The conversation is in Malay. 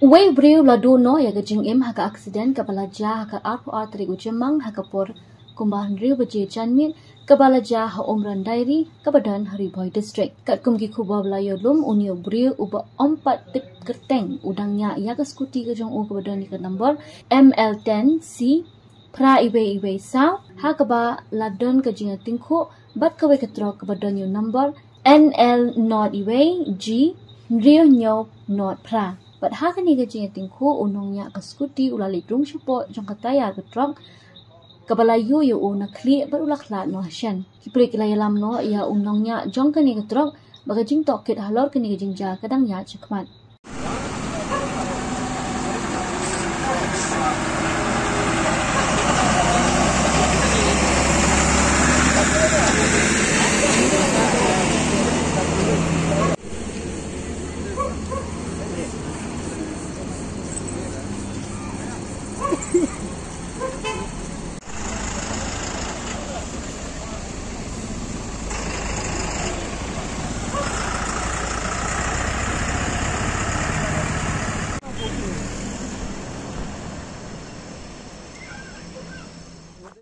Way breu la do no ya gajing im haka accident kabala ja haka R4R3 ujemang haka por kumbahan riu baje chanmin kabala ja ha omran dairi kabadan hari Bhoi district kat kumgi kuba belayo lum unio breu uba ompat tip kerteng udangnya ya ke Scooty ke jong u kabadan ni ke nombor ML10C pra iwe saw haka ba ladon ke jinga tingko bat kawe ke Trok kabadan yo nombor NL iwe G riu nyo not pra But haka ni gajing tingko Nongñiah ke Scooty ulali drung shupo jong kataya ke Trok kabala yu na Khlad but ula Khlad no Hashen kipri kilaya lam no ya Nongñiah jong ke ni ke Trok bagajing tokit halor ke ni gajing ja kadang ya chikmat